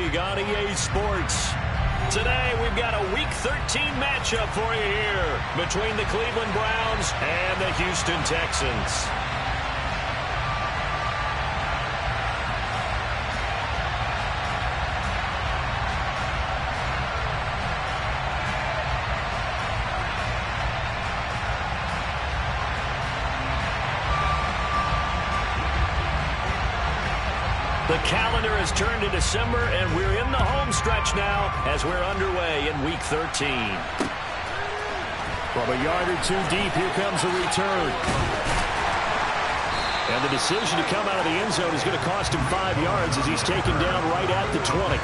League on EA Sports. Today, we've got a Week 13 matchup for you here between the Cleveland Browns and the Houston Texans. The calendar has turned to December, and we're in the home stretch now as we're underway in Week 13. From a yard or two deep, here comes the return. And the decision to come out of the end zone is going to cost him 5 yards as he's taken down right at the 20.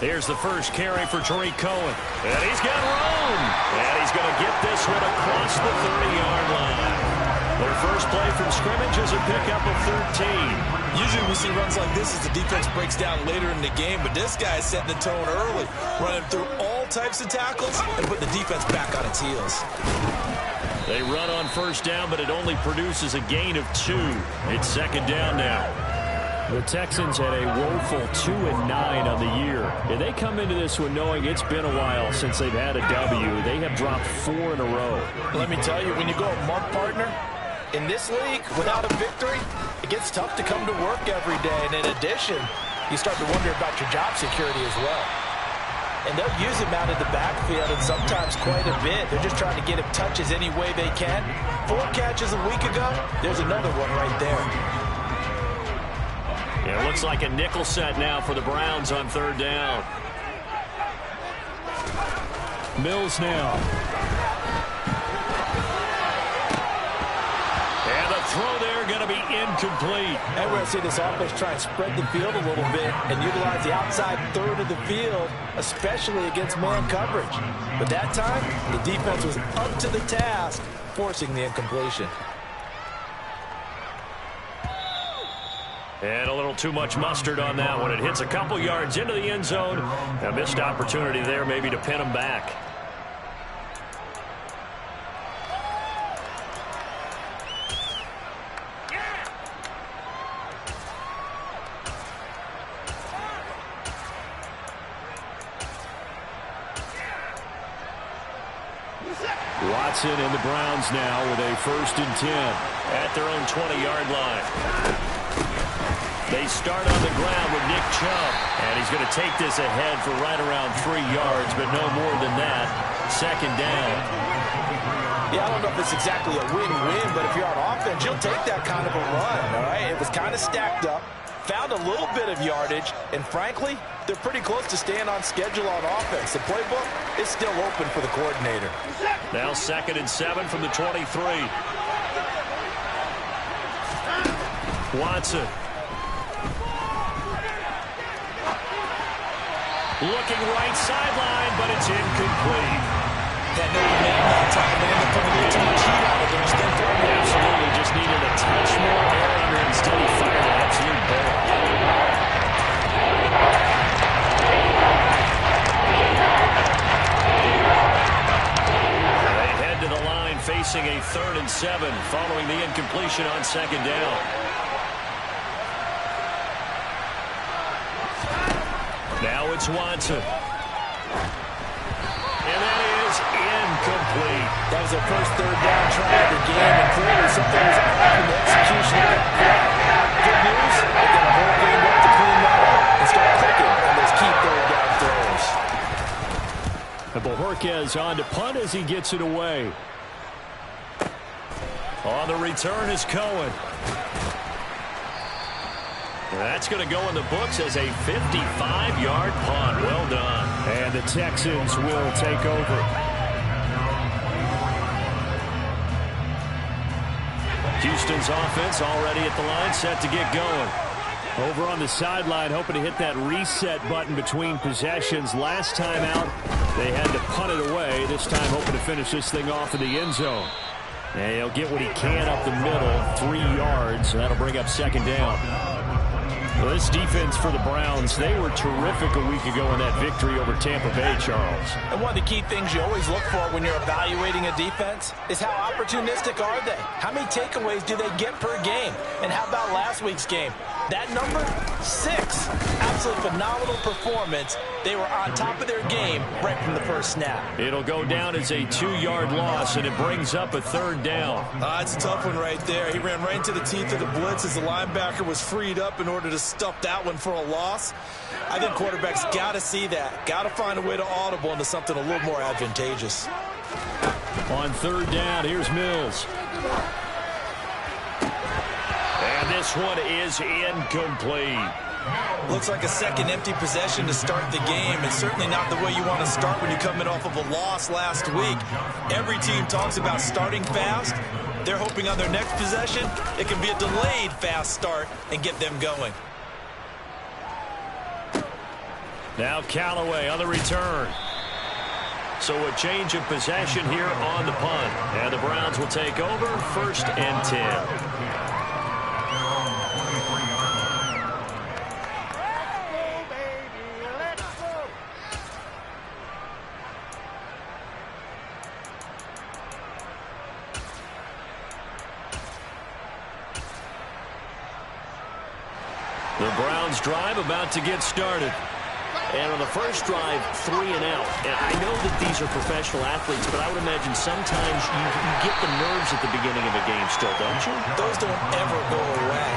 Here's the first carry for Tariq Cohen. And he's got room. And he's going to get this one across the 30-yard line. Their first play from scrimmage is a pickup of 13. Usually we see runs like this as the defense breaks down later in the game, but this guy is setting the tone early, running through all types of tackles and putting the defense back on its heels. They run on first down, but it only produces a gain of 2. It's second down now. The Texans had a woeful 2-9 on the year. And they come into this one knowing it's been a while since they've had a W. They have dropped 4 in a row. Let me tell you, when you go a month partner, in this league, without a victory, it gets tough to come to work every day. And in addition, you start to wonder about your job security as well. And they'll use him out in the backfield, and sometimes quite a bit. They're just trying to get him touches any way they can. 4 catches a week ago, there's another one right there. Yeah, it looks like a nickel set now for the Browns on third down. Mills now. And the throw there going to be incomplete. And we're going to see this offense try and spread the field a little bit and utilize the outside third of the field, especially against man coverage. But that time, the defense was up to the task, forcing the incompletion. And a little too much mustard on that one. It hits a couple yards into the end zone. A missed opportunity there maybe to pin him back. Watson and the Browns now with a 1st and 10 at their own 20-yard line. They start on the ground with Nick Chubb, and he's going to take this ahead for right around 3 yards, but no more than that. Second down. Yeah, I don't know if it's exactly a win-win, but if you're on offense, you'll take that kind of a run, all right? It was kind of stacked up, found a little bit of yardage, and frankly, they're pretty close to staying on schedule on offense. The playbook is still open for the coordinator. Now 2nd and 7 from the 23. Watson. Looking right sideline, but it's incomplete. That no man that time, they end up putting a little too much heat out of there. Absolutely, just needed a touch more air under it. Instead, he fired an absolute bullet. They head to the line facing a 3rd and 7 following the incompletion on second down. Now it's Watson. And that is incomplete. That was their first 3rd down try of the game, and clearly something was off in the execution of that play. Good news, they got a whole game up to clean that up and start clicking on those key 3rd down throws. And Bojorquez on to punt as he gets it away. On the return is Cohen. That's going to go in the books as a 55-yard punt. Well done. And the Texans will take over. Houston's offense already at the line, set to get going. Over on the sideline, hoping to hit that reset button between possessions. Last time out, They had to punt it away, this time hoping to finish this thing off in the end zone. And he'll get what he can up the middle, 3 yards. That'll bring up second down. Well, this defense for the Browns, they were terrific a week ago in that victory over Tampa Bay, Charles. And one of the key things you always look for when you're evaluating a defense is how opportunistic are they? How many takeaways do they get per game? And how about last week's game? That number, 6. Absolutely phenomenal performance. They were on top of their game right from the first snap. It'll go down as a 2-yard loss, and it brings up a third down. It's a tough one right there. He ran right into the teeth of the blitz as the linebacker was freed up in order to stuff that one for a loss. I think quarterbacks got to see that. Got to find a way to audible into something a little more advantageous. On third down, here's Mills. And this one is incomplete. Looks like a second empty possession to start the game, and certainly not the way you want to start when you're coming off of a loss last week. Every team talks about starting fast. They're hoping on their next possession it can be a delayed fast start and get them going. Now Callaway on the return. So a change of possession here on the punt. And the Browns will take over, 1st and 10. The Browns drive about to get started. And on the first drive, 3 and out. And I know that these are professional athletes, but I would imagine sometimes you get the nerves at the beginning of a game still, don't you? Those don't ever go away.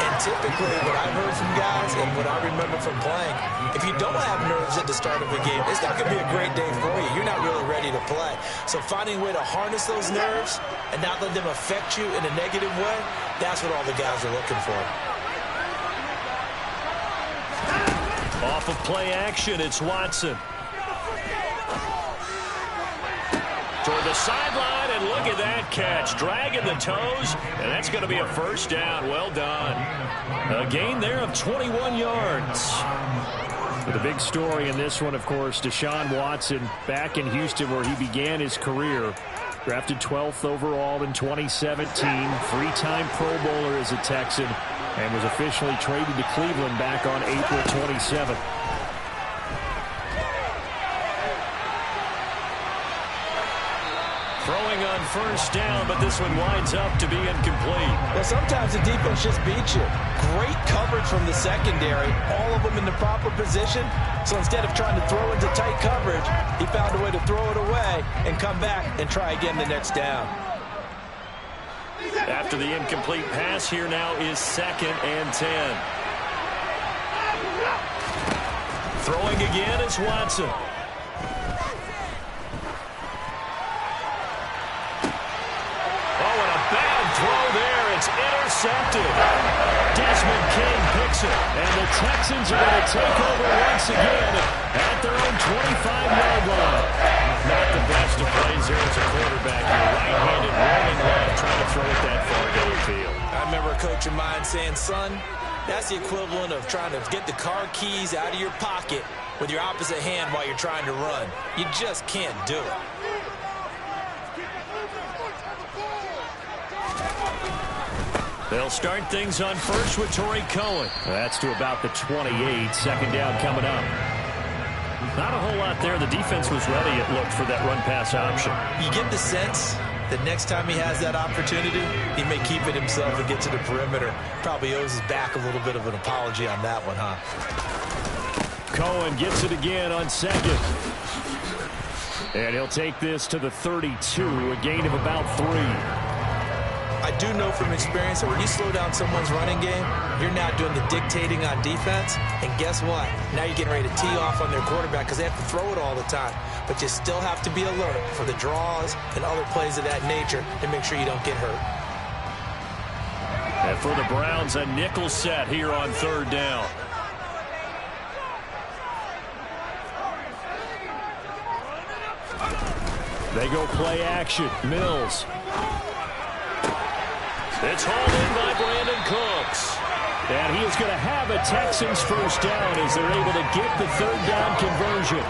And typically what I've heard from guys and what I remember from playing, if you don't have nerves at the start of a game, it's not going to be a great day for you. You're not really ready to play. So finding a way to harness those nerves and not let them affect you in a negative way, that's what all the guys are looking for. Off of play action, it's Watson. Toward the sideline, and look at that catch. Dragging the toes, and that's going to be a first down. Well done. A gain there of 21 yards. But the big story in this one, of course, Deshaun Watson back in Houston where he began his career. Drafted 12th overall in 2017. Three-time Pro Bowler as a Texan. And was officially traded to Cleveland back on April 27th. Throwing on first down, but this one winds up to be incomplete. Well, sometimes the defense just beats you. Great coverage from the secondary, all of them in the proper position. So instead of trying to throw into tight coverage, he found a way to throw it away and come back and try again the next down. After the incomplete pass, here now is 2nd and 10. Throwing again is Watson. Oh, and a bad throw there. It's intercepted. Desmond King picks it. And the Texans are going to take over once again at their own 25-yard line. Not the best of plays there as a quarterback. You're right-handed, rolling left, trying to throw it that far downfield. I remember a coach of mine saying, son, that's the equivalent of trying to get the car keys out of your pocket with your opposite hand while you're trying to run. You just can't do it. They'll start things on first with Torrey Cohen. That's to about the 28. 2nd down coming up. Not a whole lot there. The defense was ready, it looked, for that run-pass option. You get the sense that next time he has that opportunity, he may keep it himself and get to the perimeter. Probably owes his back a little bit of an apology on that one, huh? Cohen gets it again on 2nd. And he'll take this to the 32, a gain of about 3. I do know from experience that when you slow down someone's running game, you're now doing the dictating on defense. And guess what? Now you're getting ready to tee off on their quarterback because they have to throw it all the time. But you still have to be alert for the draws and other plays of that nature to make sure you don't get hurt. And for the Browns, a nickel set here on 3rd down. They go play action. Mills. It's hauled in by Brandon Cooks. And he is going to have a Texans first down as they're able to get the 3rd down conversion.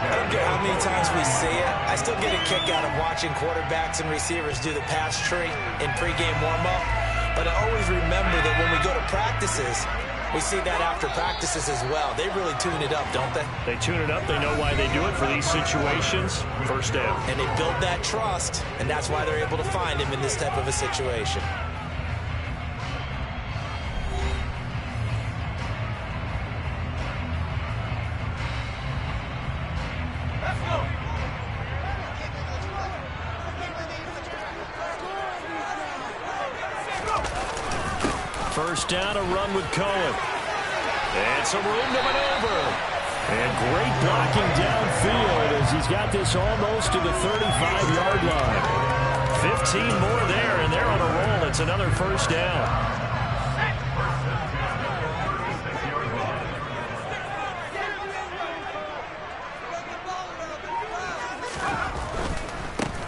I don't care how many times we see it. I still get a kick out of watching quarterbacks and receivers do the pass tree in pregame warm-up. But I always remember that when we go to practices, we see that after practices as well. They really tune it up, don't they? They tune it up. They know why they do it for these situations. First down. And they build that trust, and that's why they're able to find him in this type of a situation. First down, a run with Cohen. And some room to maneuver. And great blocking downfield as he's got this almost to the 35-yard line. 15 more there, and they're on a roll. It's another first down.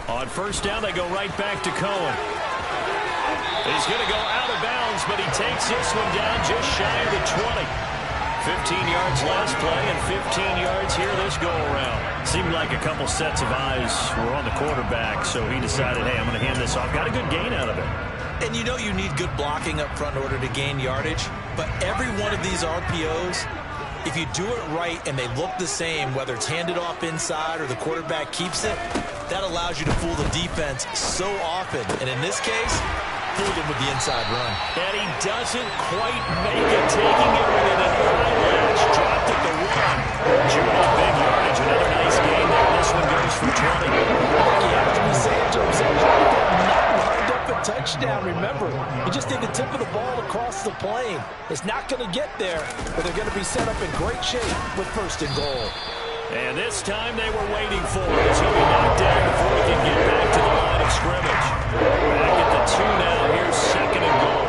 On first down, they go right back to Cohen. He's going to go out of bounds, but he takes this one down just shy of the 20. 15 yards last play and 15 yards here this go-around. Seemed like a couple sets of eyes were on the quarterback, so he decided, hey, I'm going to hand this off. Got a good gain out of it. And you know you need good blocking up front in order to gain yardage, but every one of these RPOs, if you do it right and they look the same, whether it's handed off inside or the quarterback keeps it, that allows you to fool the defense so often. And in this case, fooled him with the inside run. And he doesn't quite make it, taking it within an eyelash. Dropped at the one. Chewing up big yardage. Another nice game there. This one goes for 20. He has to be saying to himself, not lined up a touchdown. Remember, he just did the tip of the ball across the plane. It's not going to get there, but they're going to be set up in great shape with first and goal. And this time they were waiting for it as he'll be knocked down before he can get back to the line of scrimmage. Back at the 2 now. Here's second and goal.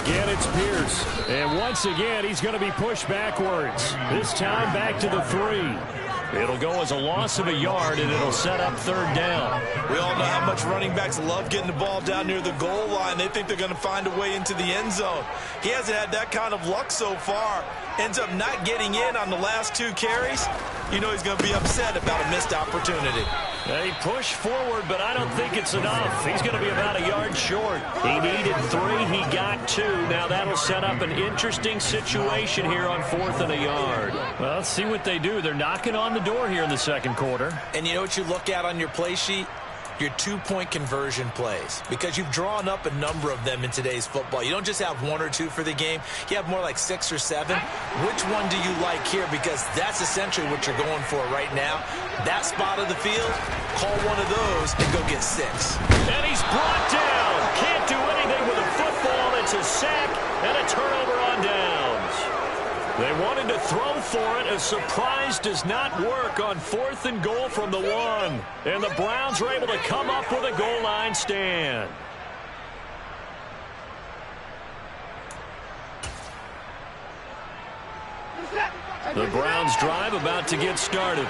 Again, it's Pierce. And once again, he's going to be pushed backwards. This time back to the 3. It'll go as a loss of a yard, and it'll set up third down. We all know how much running backs love getting the ball down near the goal line. They think they're going to find a way into the end zone. He hasn't had that kind of luck so far. Ends up not getting in on the last 2 carries. You know he's going to be upset about a missed opportunity. They push forward, but I don't think it's enough. He's going to be about a yard short. He needed 3. He got 2. Now that'll set up an interesting situation here on 4th and a yard. Well, let's see what they do. They're knocking on the door here in the second quarter. And you know what you look at on your play sheet? Your 2-point conversion plays, because you've drawn up a number of them in today's football. You don't just have 1 or 2 for the game. You have more like 6 or 7. Which one do you like here? Because that's essentially what you're going for right now. That spot of the field, call one of those and go get 6. And he's brought down. Can't do anything with a football. It's a sack and a turnover on downs. They wanted to throw for it. A surprise does not work on 4th and goal from the 1. And the Browns are able to come up with a goal line stand. The Browns drive about to get started.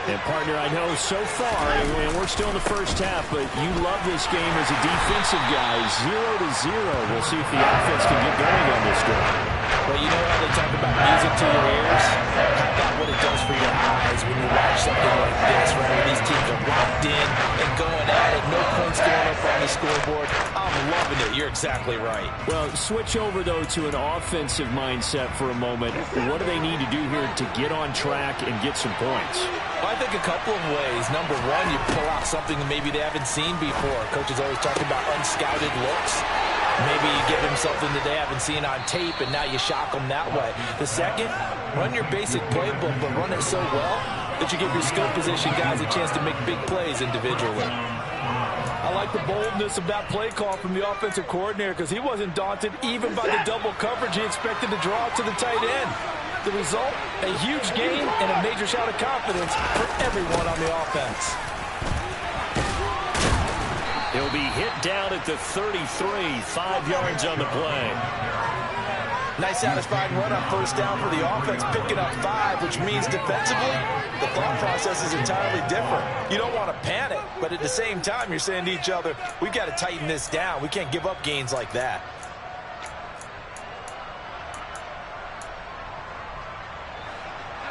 And, partner, I know so far, and we're still in the first half, but you love this game as a defensive guy. 0-0. We'll see if the offense can get going on this drive. Well, you know how they talk about music to your ears? How about what it does for your eyes when you watch something like this, right? Where these teams are locked in and going at it. No points going up on the scoreboard. I'm loving it. You're exactly right. Well, switch over, though, to an offensive mindset for a moment. What do they need to do here to get on track and get some points? Well, I think a couple of ways. Number one, you pull out something that maybe they haven't seen before. Coach is always talking about unscouted looks. Maybe you give them something that they haven't seen on tape, and now you shock them that way. The second, run your basic playbook, but run it so well that you give your skill position guys a chance to make big plays individually. I like the boldness of that play call from the offensive coordinator, because he wasn't daunted even by the double coverage he expected to draw to the tight end. The result, a huge gain and a major shot of confidence for everyone on the offense. He'll be hit down at the 33, 5 yards on the play. Nice satisfying run on first down for the offense, picking up 5, which means defensively, the thought process is entirely different. You don't want to panic, but at the same time, you're saying to each other, we've got to tighten this down. We can't give up gains like that.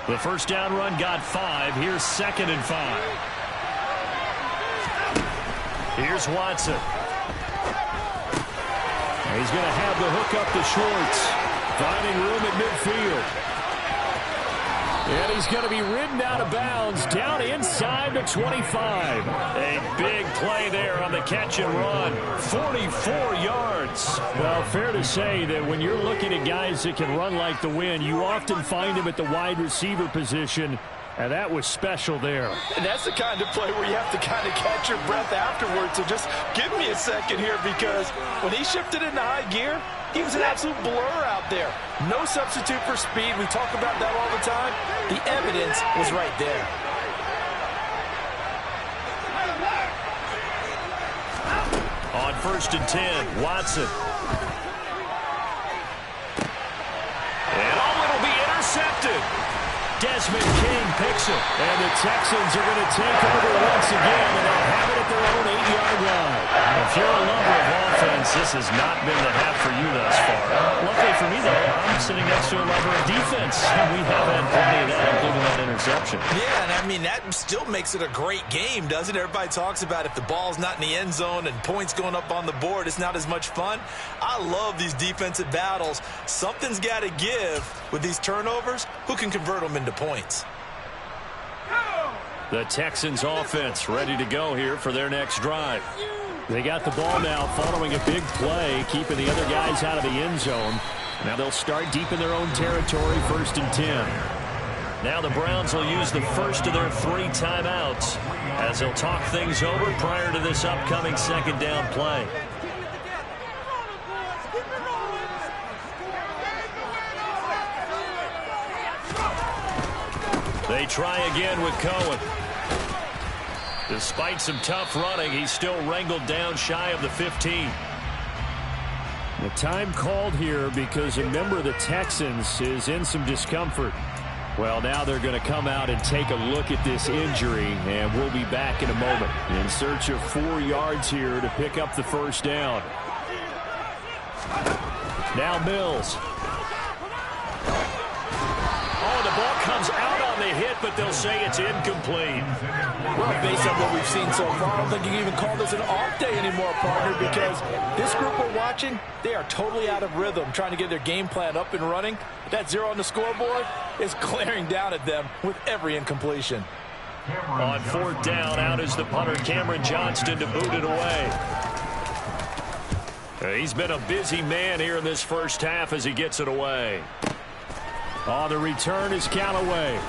The first down run got 5. Here's 2nd and 5. Here's Watson. He's going to have the hook up to Schwartz. Finding room at midfield. And he's going to be ridden out of bounds down inside the 25. A big play there on the catch and run. 44 yards. Well, fair to say that when you're looking at guys that can run like the wind, you often find them at the wide receiver position. And that was special there. And that's the kind of play where you have to kind of catch your breath afterwards. So just give me a second here, because when he shifted into high gear, he was an absolute blur out there. No substitute for speed. We talk about that all the time. The evidence was right there. On 1st and 10, Watson. And it'll be intercepted. Desmond King picks it. And the Texans are going to take over once again, and they'll have it at their own 8-yard line. If you're a lover of offense, this has not been the half for you thus far. Luckily for me, though, I'm sitting next to a lover of defense, and we have had plenty of that, including that interception. Yeah, and I mean, that still makes it a great game, doesn't it? Everybody talks about if the ball's not in the end zone and points going up on the board, it's not as much fun. I love these defensive battles. Something's got to give with these turnovers. Who can convert them into points? The Texans offense ready to go here for their next drive. They got the ball now following a big play, keeping the other guys out of the end zone. Now they'll start deep in their own territory, 1st and 10. Now the Browns will use the first of their 3 timeouts as they'll talk things over prior to this upcoming 2nd down play. They try again with Cohen. Despite some tough running, he's still wrangled down shy of the 15. The time called here because a member of the Texans is in some discomfort. Well, now they're going to come out and take a look at this injury, and we'll be back in a moment in search of 4 yards here to pick up the first down. Now Mills. Oh, the ball comes out on the hit, but they'll say it's incomplete. Well, based on what we've seen so far, I don't think you can even call this an off day anymore, partner, because this group we're watching, they are totally out of rhythm, trying to get their game plan up and running. That 0 on the scoreboard is glaring down at them with every incompletion. On 4th down, out is the punter, Cameron Johnston, to boot it away. He's been a busy man here in this first half as he gets it away. Oh, the return is Callaway.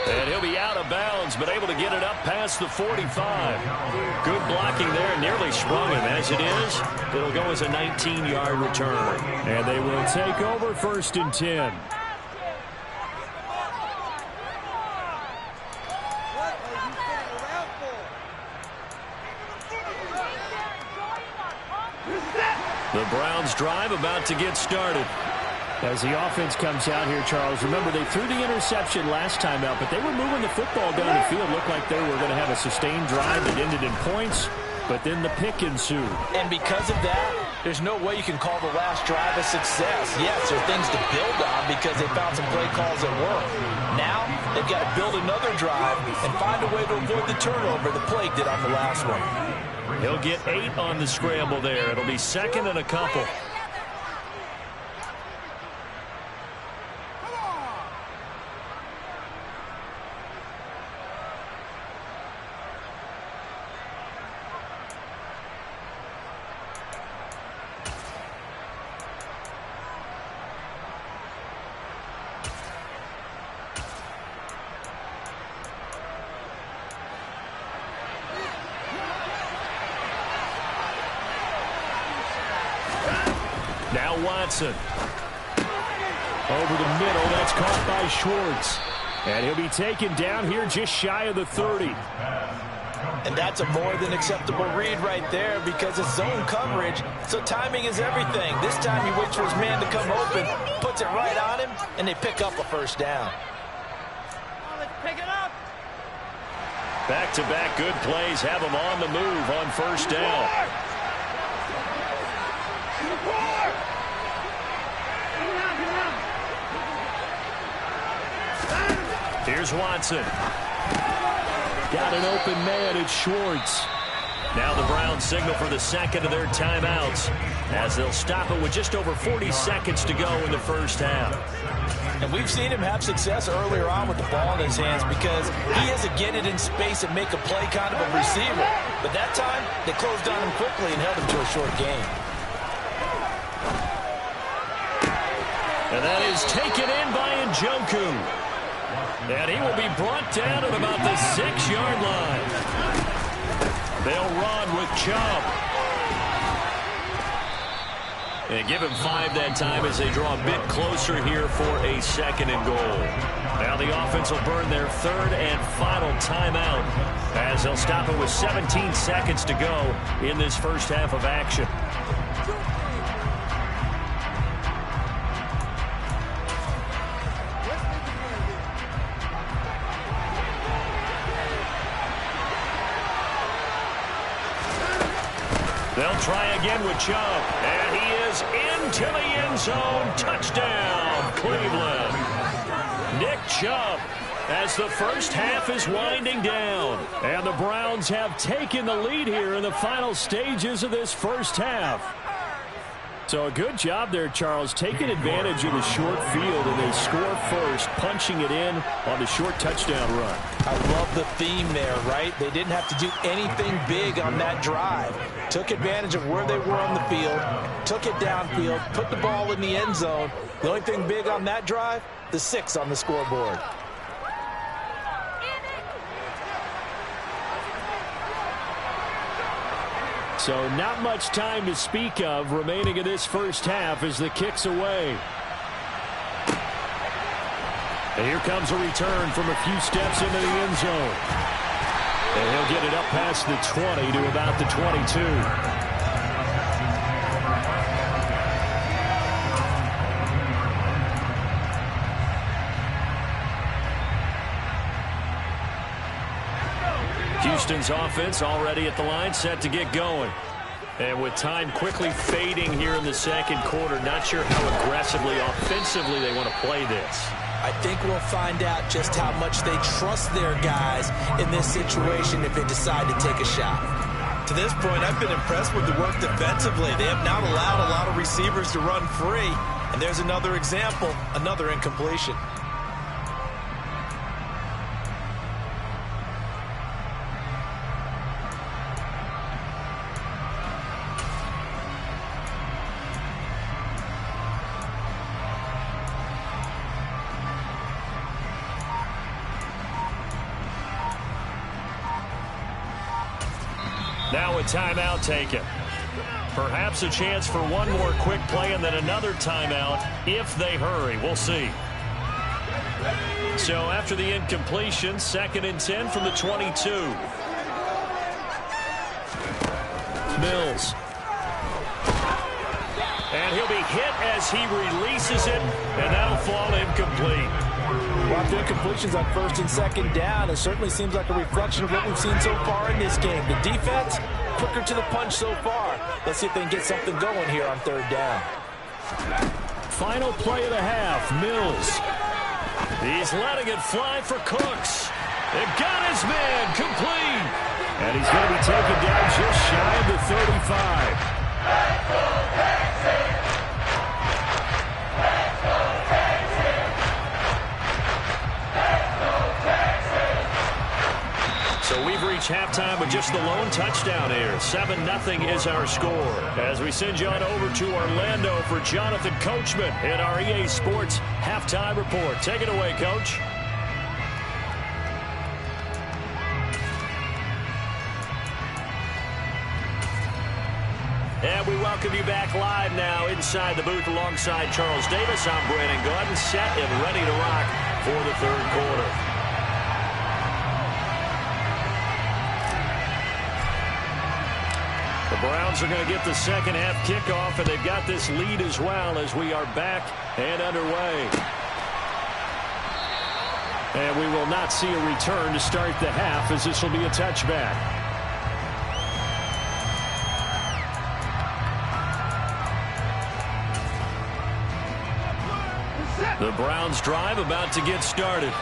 And he'll be out of bounds, but able to get it up past the 45. Good blocking there, nearly sprung him. As it is, it'll go as a 19-yard return. And they will take over 1st and 10. The Browns drive about to get started. As the offense comes out here, Charles, remember they threw the interception last time out, but they were moving the football down the field. Looked like they were going to have a sustained drive that ended in points, but then the pick ensued. And because of that, there's no way you can call the last drive a success. Yes, there are things to build on because they found some play calls that work. Now, they've got to build another drive and find a way to avoid the turnover the Plague did on the last one. He'll get 8 on the scramble there. It'll be 2nd and a couple. Now Watson. Over the middle, that's caught by Schwartz. And he'll be taken down here just shy of the 30. And that's a more than acceptable read right there because it's zone coverage, so timing is everything. This time he waits for his man to come open, puts it right on him, and they pick up a first down. Back-to-back good plays have him on the move on first down. Here's Watson. Got an open man. It's Schwartz. Now the Browns signal for the second of their timeouts as they'll stop it with just over 40 seconds to go in the first half. And we've seen him have success earlier on with the ball in his hands because he has to get it in space and make a play kind of a receiver. But that time, they closed on him quickly and held him to a short gain. And that is taken in by Njoku. And he will be brought down at about the 6-yard line. They'll run with Chubb. And give him 5 that time as they draw a bit closer here for a second and goal. Now the offense will burn their third and final timeout as they'll stop it with 17 seconds to go in this first half of action. They'll try again with Chubb, and he is into the end zone. Touchdown, Cleveland. Nick Chubb, as the first half is winding down. And the Browns have taken the lead here in the final stages of this first half. So a good job there, Charles, taking advantage of the short field, and they score first, punching it in on the short touchdown run. I love the theme there, right? They didn't have to do anything big on that drive. Took advantage of where they were on the field, took it downfield, put the ball in the end zone. The only thing big on that drive, the 6 on the scoreboard. So not much time to speak of remaining in this first half as the kick's away. And here comes a return from a few steps into the end zone. And he'll get it up past the 20 to about the 22. Houston's offense already at the line, set to get going. And with time quickly fading here in the second quarter, not sure how aggressively, offensively they want to play this. I think we'll find out just how much they trust their guys in this situation if they decide to take a shot. To this point, I've been impressed with the work defensively. They have not allowed a lot of receivers to run free. And there's another example, another incompletion. Now a timeout taken. Perhaps a chance for one more quick play and then another timeout if they hurry. We'll see. So after the incompletion, 2nd and 10 from the 22. Mills. And he'll be hit as he releases it, and that'll fall incomplete. Lots of incompletions on 1st and 2nd down. It certainly seems like a reflection of what we've seen so far in this game. The defense, quicker to the punch so far. Let's see if they can get something going here on 3rd down. Final play of the half, Mills. He's letting it fly for Cooks. It got his man complete. And he's going to be taken down just shy of the 35. So we've reached halftime with just the lone touchdown here. 7-0 is our score. As we send you on over to Orlando for Jonathan Coachman in our EA Sports Halftime Report. Take it away, Coach. And we welcome you back live now inside the booth alongside Charles Davis. I'm Brandon Gaudin, set and ready to rock for the 3rd quarter. The Browns are going to get the second half kickoff, and they've got this lead as well as we are back and underway. And we will not see a return to start the half, as this will be a touchback. The Browns drive about to get started.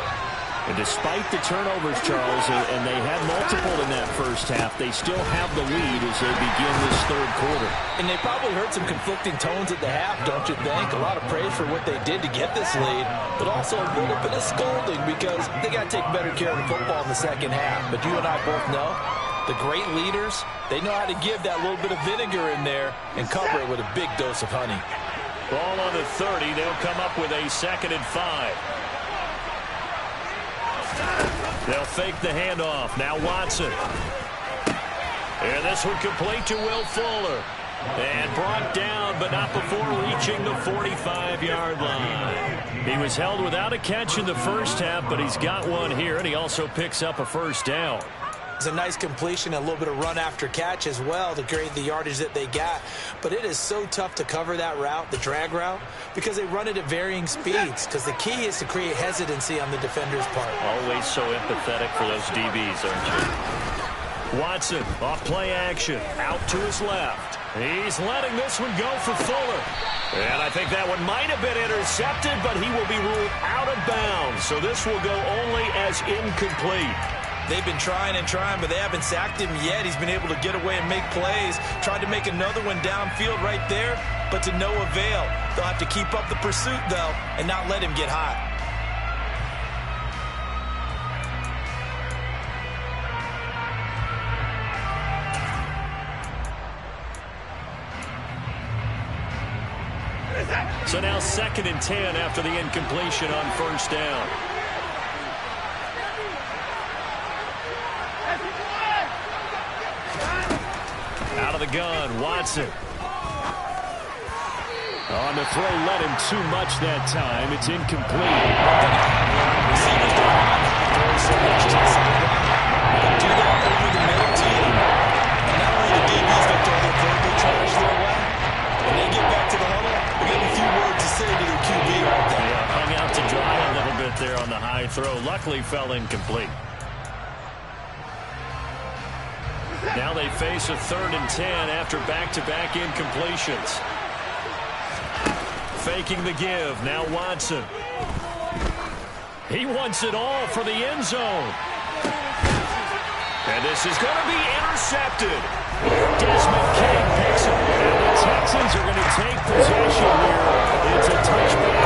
And despite the turnovers, Charles, and they had multiple in that first half, they still have the lead as they begin this third quarter. And they probably heard some conflicting tones at the half, don't you think? A lot of praise for what they did to get this lead, but also a little bit of scolding because they got to take better care of the football in the second half. But you and I both know the great leaders, they know how to give that little bit of vinegar in there and cover it with a big dose of honey. Ball on the 30. They'll come up with a 2nd and 5. They'll fake the handoff. Now Watson. And this one complete to Will Fuller. And brought down, but not before reaching the 45-yard line. He was held without a catch in the first half, but he's got one here, and he also picks up a first down. It's a nice completion, a little bit of run after catch as well to create the yardage that they got. But it is so tough to cover that route, the drag route, because they run it at varying speeds. Because the key is to create hesitancy on the defender's part. Always so empathetic for those DBs, aren't you? Watson off play action, out to his left. He's letting this one go for Fuller. And I think that one might have been intercepted, but he will be ruled out of bounds. So this will go only as incomplete. They've been trying and trying, but they haven't sacked him yet. He's been able to get away and make plays. Tried to make another one downfield right there, but to no avail. They'll have to keep up the pursuit, though, and not let him get hot. So now 2nd and 10 after the incompletion on first down. Out of the gun, Watson. On the throw, led him too much that time. It's incomplete. Receivers don't throw so much to the sideline. You can do that over the middle team. And not only the DBs that throw their verbal trash their way, when they get back to the huddle, they got a few words to say to their QB right there. Yeah, hung out to dry a little bit there on the high throw. Luckily fell incomplete. Now they face a 3rd and 10 after back-to-back incompletions. Faking the give. Now Watson. He wants it all for the end zone. And this is going to be intercepted. Desmond King picks it. And the Texans are going to take possession here. It's a touchback.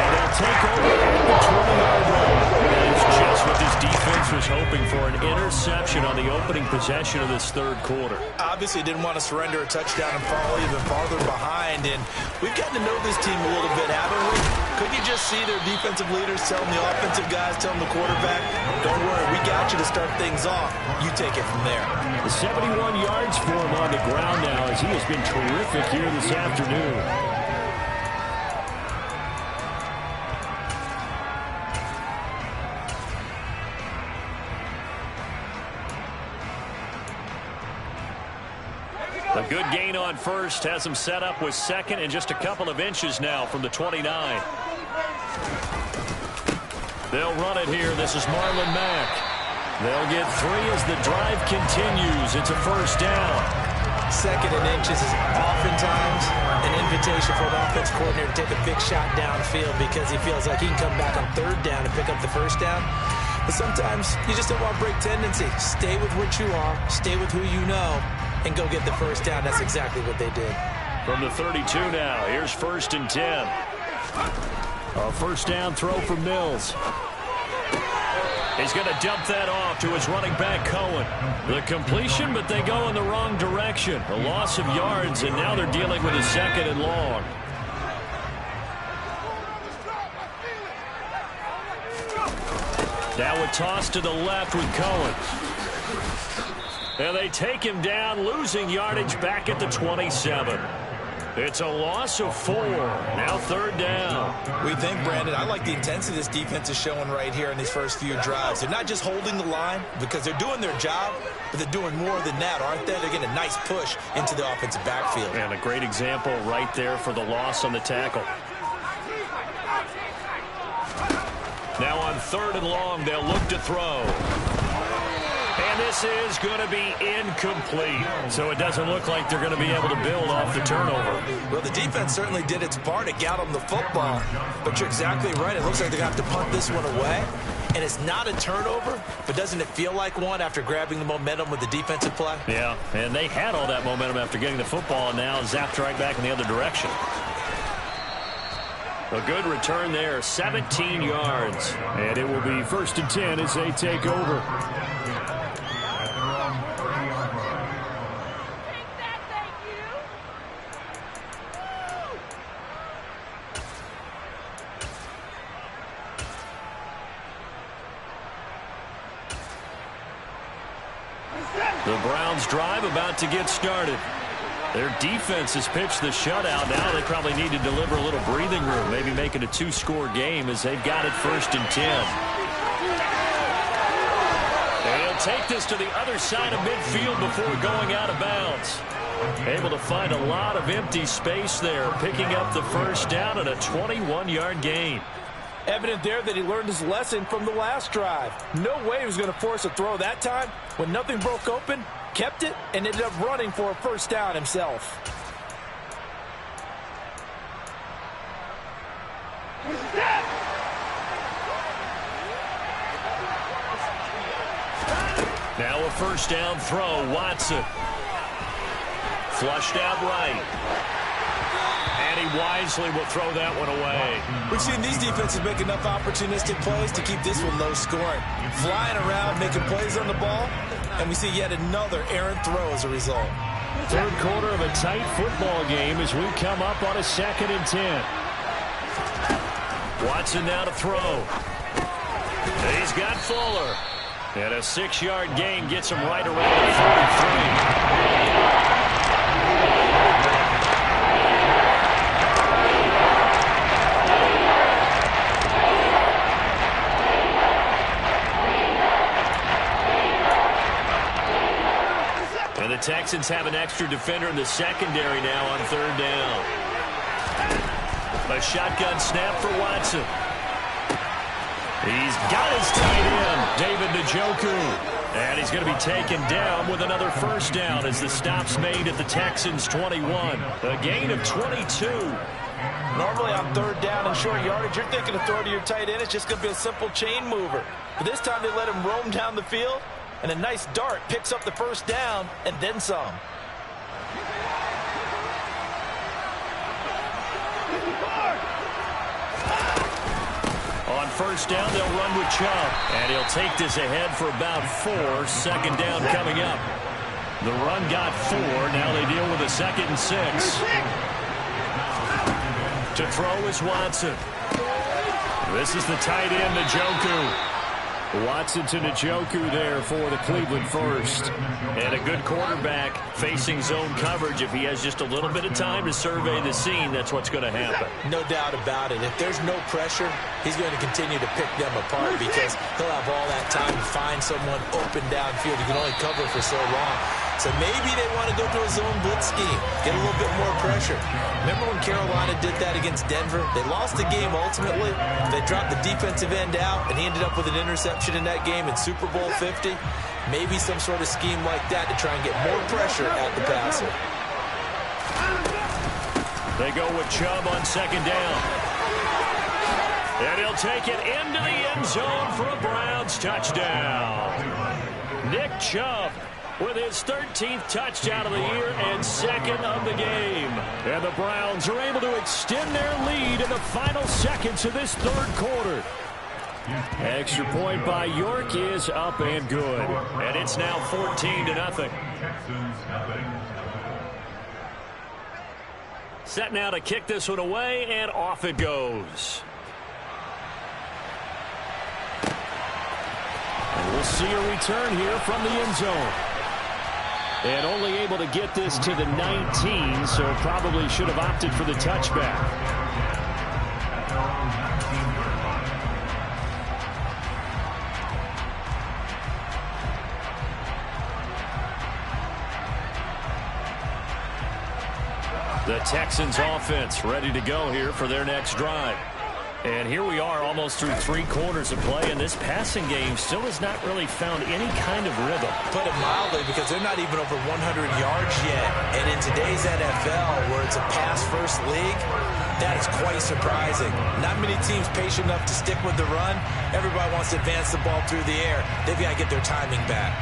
And they'll take over at the 20-yard line. That is just what this defense was hoping for, an interception on the opening possession of this third quarter. Obviously didn't want to surrender a touchdown and fall even farther behind. And we've gotten to know this team a little bit, haven't we? Could you just see their defensive leaders telling the offensive guys, telling the quarterback, don't worry, we got you to start things off. You take it from there. 71 yards for him on the ground now as he has been terrific here this afternoon. A good gain on first has him set up with 2nd and just a couple of inches now from the 29. They'll run it here. This is Marlon Mack. They'll get 3 as the drive continues. It's a first down. 2nd and inches is oftentimes an invitation for an offense coordinator to take a big shot downfield because he feels like he can come back on 3rd down and pick up the first down. But sometimes you just don't want to break tendency. Stay with what you are. Stay with who you know. And go get the first down. That's exactly what they did. From the 32 now, here's 1st and 10. A first down throw for Mills. He's going to dump that off to his running back, Cohen. The completion, but they go in the wrong direction. A loss of yards, and now they're dealing with a 2nd and long. Now a toss to the left with Cohen. And they take him down, losing yardage back at the 27. It's a loss of 4. Now 3rd down. We think, Brandon, I like the intensity this defense is showing right here in these first few drives. They're not just holding the line because they're doing their job, but they're doing more than that, aren't they? They're getting a nice push into the offensive backfield. And a great example right there for the loss on the tackle. Now on 3rd and long, they'll look to throw. And this is going to be incomplete. So it doesn't look like they're going to be able to build off the turnover. Well, the defense certainly did its part to get them the football. But you're exactly right. It looks like they're going to have to punt this one away. And it's not a turnover, but doesn't it feel like one after grabbing the momentum with the defensive play? Yeah, and they had all that momentum after getting the football, and now zapped right back in the other direction. A good return there, 17 yards. And it will be 1st and 10 as they take over. The Browns drive about to get started. Their defense has pitched the shutout. Now they probably need to deliver a little breathing room, maybe make it a 2-score game as they've got it 1st and 10. And he'll take this to the other side of midfield before going out of bounds. Able to find a lot of empty space there, picking up the 1st down and a 21-yard gain. Evident there that he learned his lesson from the last drive. No way he was going to force a throw that time. When nothing broke open, kept it, and ended up running for a 1st down himself. Now a 1st down throw, Watson. Flushed out right. And he wisely will throw that one away. We've seen these defenses make enough opportunistic plays to keep this one low scoring. Flying around, making plays on the ball, and we see yet another errant throw as a result. 3rd quarter of a tight football game as we come up on a 2nd and 10. Watson now to throw. He's got Fuller. And a 6-yard gain gets him right around the 43. And the Texans have an extra defender in the secondary now on 3rd down. A shotgun snap for Watson. He's got his tight end, David Njoku. And he's going to be taken down with another 1st down as the stop's made at the Texans' 21. A gain of 22. Normally on 3rd down and short yardage, you're thinking to throw to your tight end. It's just going to be a simple chain mover. But this time they let him roam down the field, and a nice dart picks up the 1st down and then some. On 1st down, they'll run with Chubb. And he'll take this ahead for about 4. 2nd down coming up. The run got 4. Now they deal with a 2nd and 6. To throw is Watson. This is the tight end, Njoku. Watson to Njoku there for the Cleveland first. And a good quarterback facing zone coverage. If he has just a little bit of time to survey the scene, that's what's going to happen. No doubt about it. If there's no pressure, he's going to continue to pick them apart because he'll have all that time to find someone open downfield. He can only cover for so long. So maybe they want to go to a zone blitz scheme, get a little bit more pressure. Remember when Carolina did that against Denver? They lost the game ultimately. They dropped the defensive end out, and he ended up with an interception in that game in Super Bowl 50. Maybe some sort of scheme like that to try and get more pressure at the passer. They go with Chubb on 2nd down. And he'll take it into the end zone for a Browns touchdown. Nick Chubb with his 13th touchdown of the year and 2nd of the game. And the Browns are able to extend their lead in the final seconds of this 3rd quarter. Extra point by York is up and good. And it's now 14-0. Set now to kick this one away, and off it goes. And we'll see a return here from the end zone. And only able to get this to the 19, so probably should have opted for the touchback. The Texans offense ready to go here for their next drive. And here we are almost through 3 quarters of play, and this passing game still has not really found any kind of rhythm. Put it mildly, because they're not even over 100 yards yet. And in today's NFL, where it's a pass-first league, That is quite surprising. Not many teams patient enough to stick with the run. Everybody wants to advance the ball through the air. They've got to get their timing back.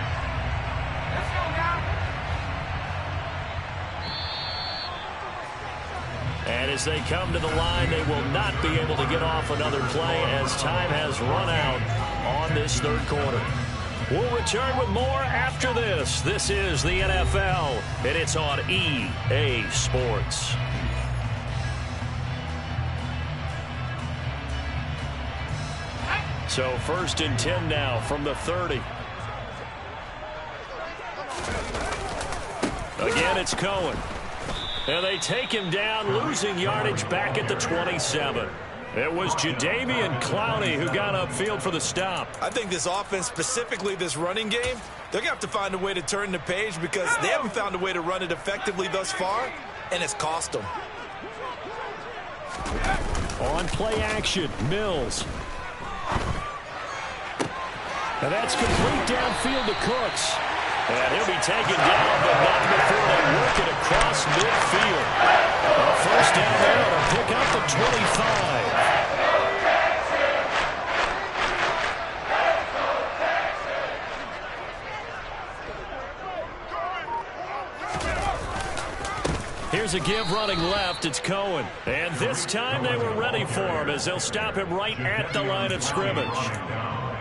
And as they come to the line, they will not be able to get off another play as time has run out on this third quarter. We'll return with more after this. This is the NFL, and it's on EA Sports. So 1st and 10 now from the 30. Again, it's Cohen. And they take him down, losing yardage back at the 27. It was Jadeveon Clowney who got upfield for the stop. I think this offense, specifically this running game, they're going to have to find a way to turn the page because they haven't found a way to run it effectively thus far, and it's cost them. On play action, Mills. And that's complete downfield to Cooks. And he'll be taken down, but not before they work it across midfield. A first down there to pick up the 25. Here's a give running left. It's Cohen. And this time they were ready for him as they'll stop him right at the line of scrimmage.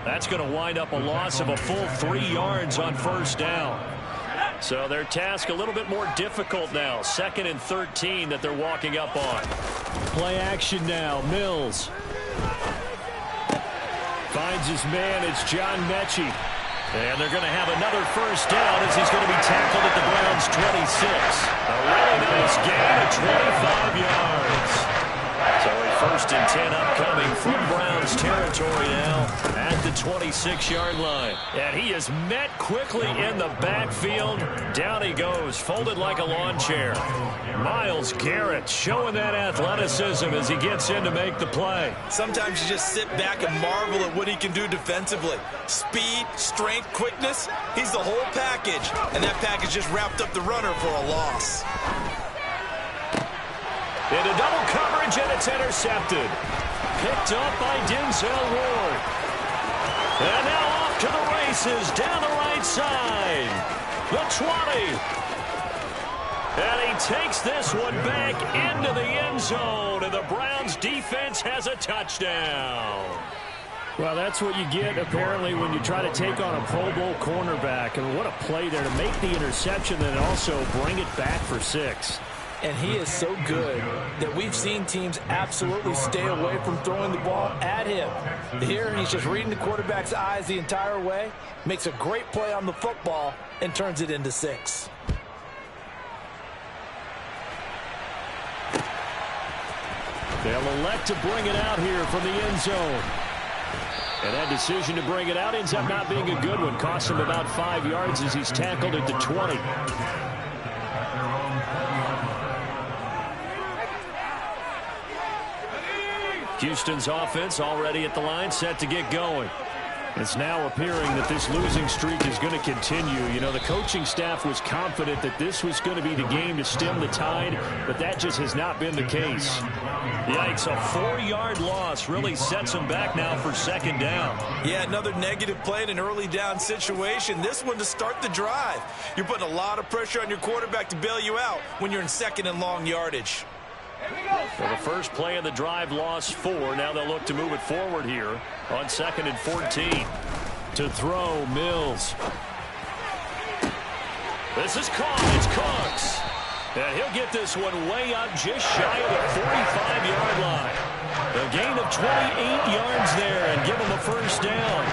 That's going to wind up a loss of a full 3 yards on first down. So their task a little bit more difficult now. 2nd and 13 that they're walking up on. Play action now. Mills finds his man. It's John Mechie. And they're going to have another first down as he's going to be tackled at the Browns' 26. A really nice gain of 25 yards. So a 1st and 10 upcoming from Browns territory now at the 26-yard line. And he is met quickly in the backfield. Down he goes, folded like a lawn chair. Myles Garrett showing that athleticism as he gets in to make the play. Sometimes you just sit back and marvel at what he can do defensively. Speed, strength, quickness, he's the whole package. And that package just wrapped up the runner for a loss. Into double coverage, and it's intercepted. Picked up by Denzel Ward. And now off to the races down the right side. The 20. And he takes this one back into the end zone, and the Browns defense has a touchdown. Well, that's what you get, apparently, when you try to take on a Pro Bowl cornerback. And what a play there to make the interception and also bring it back for 6. And he is so good that we've seen teams absolutely stay away from throwing the ball at him. Here, he's just reading the quarterback's eyes the entire way, makes a great play on the football, and turns it into 6. They'll elect to bring it out here from the end zone. And that decision to bring it out ends up not being a good one. Costs him about 5 yards as he's tackled at the 20. Houston's offense already at the line, set to get going. It's now appearing that this losing streak is going to continue. You know, the coaching staff was confident that this was going to be the game to stem the tide, but that just has not been the case. Yikes, a 4-yard loss really sets them back now for 2nd down. Yeah, another negative play in an early down situation. This one to start the drive. You're putting a lot of pressure on your quarterback to bail you out when you're in 2nd and long yardage. For the first play of the drive, lost 4. Now they'll look to move it forward here on 2nd and 14. To throw, Mills. This is caught. It's Cooks. And he'll get this one way up just shy of the 45-yard line. A gain of 28 yards there and give him a first down.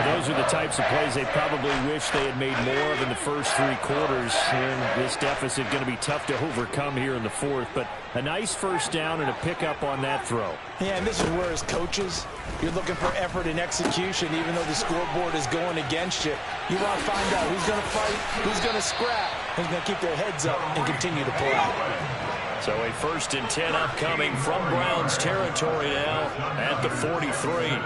Those are the types of plays they probably wish they had made more of in the first 3 quarters. And this deficit going to be tough to overcome here in the 4th. But a nice first down and a pickup on that throw. Yeah, and this is where as coaches, you're looking for effort and execution even though the scoreboard is going against you. You want to find out who's going to fight, who's going to scrap, who's going to keep their heads up and continue to play. So a 1st and 10 upcoming from Browns territory now at the 43.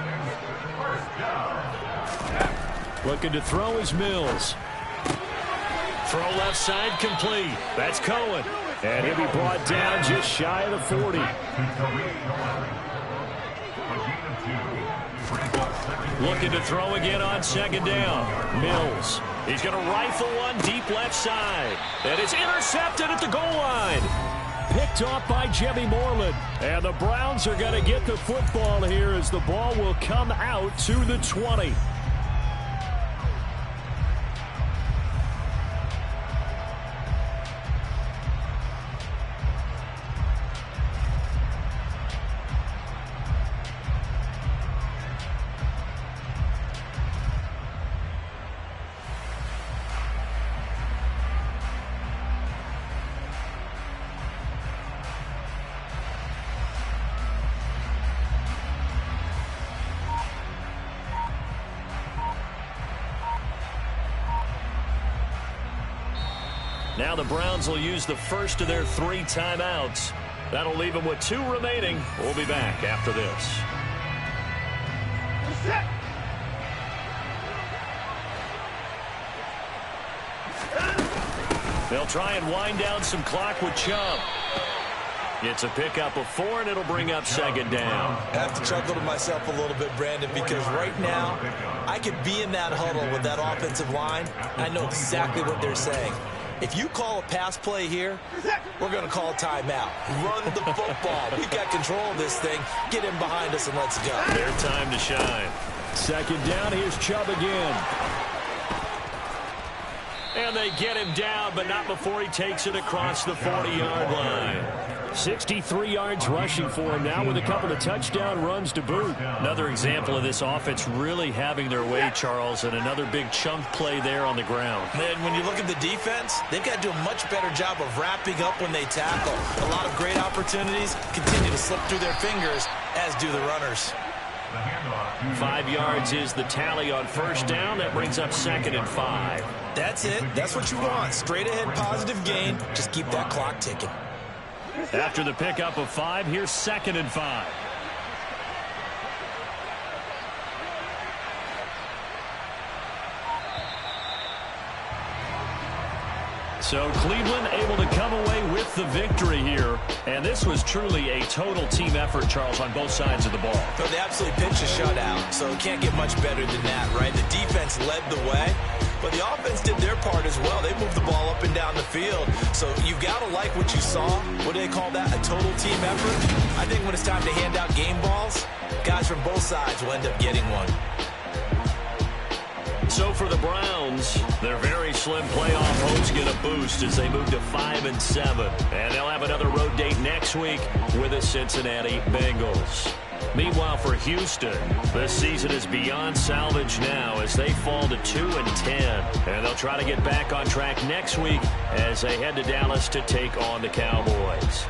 Looking to throw is Mills. Throw left side complete. That's Cohen. And he'll be brought down just shy of the 40. Looking to throw again on second down. Mills. He's going to rifle one deep left side. And it's intercepted at the goal line. Picked off by Jimmy Moreland. And the Browns are going to get the football here as the ball will come out to the 20. Now the Browns will use the first of their 3 timeouts. That'll leave them with 2 remaining. We'll be back after this. They'll try and wind down some clock with Chubb. It's a pickup of 4, and it'll bring up second down. I have to chuckle to myself a little bit, Brandon, because right now I could be in that huddle with that offensive line. I know exactly what they're saying. If you call a pass play here, we're going to call a timeout. Run the football. We've got control of this thing. Get him behind us and let's go. Their time to shine. Second down, here's Chubb again. And they get him down, but not before he takes it across the 40-yard line. 63 yards rushing for him now with a couple of touchdown runs to boot. Another example of this offense really having their way, Charles, and another big chunk play there on the ground. And when you look at the defense, they've got to do a much better job of wrapping up when they tackle. A lot of great opportunities continue to slip through their fingers, as do the runners. 5 yards is the tally on first down. That brings up second and 5. That's it. That's what you want. Straight ahead positive gain. Just keep that clock ticking. After the pickup of 5, here's second and 5. So Cleveland able to come away with the victory here. And this was truly a total team effort, Charles, on both sides of the ball. So they absolutely pitched a shutout, so it can't get much better than that, right? The defense led the way, but the offense did their part as well. They moved the ball up and down the field. So you've got to like what you saw. What do they call that? A total team effort? I think when it's time to hand out game balls, guys from both sides will end up getting one. So for the Browns, their very slim playoff hopes get a boost as they move to 5-7. And they'll have another road date next week with the Cincinnati Bengals. Meanwhile, for Houston, this season is beyond salvage now as they fall to 2-10. And they'll try to get back on track next week as they head to Dallas to take on the Cowboys.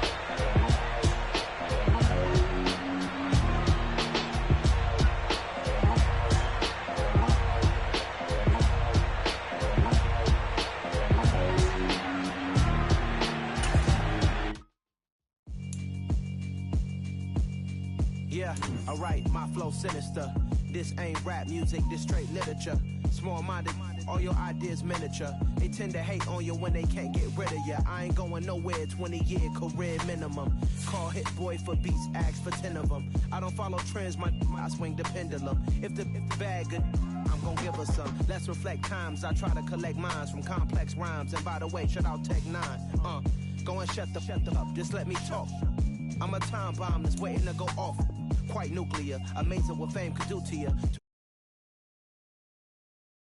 Alright, my flow sinister. This ain't rap music, this straight literature. Small-minded, all your ideas miniature. They tend to hate on you when they can't get rid of you. I ain't going nowhere, 20-year career minimum. Call Hit Boy for beats, ask for 10 of them. I don't follow trends, I swing the pendulum. If the bag good, I'm gonna give her some. Let's reflect times, I try to collect minds from complex rhymes. And by the way, shut out Tech 9. Go and shut the up, just let me talk. I'm a time bomb that's waiting to go off. Quite nuclear, amazing what fame could do to you.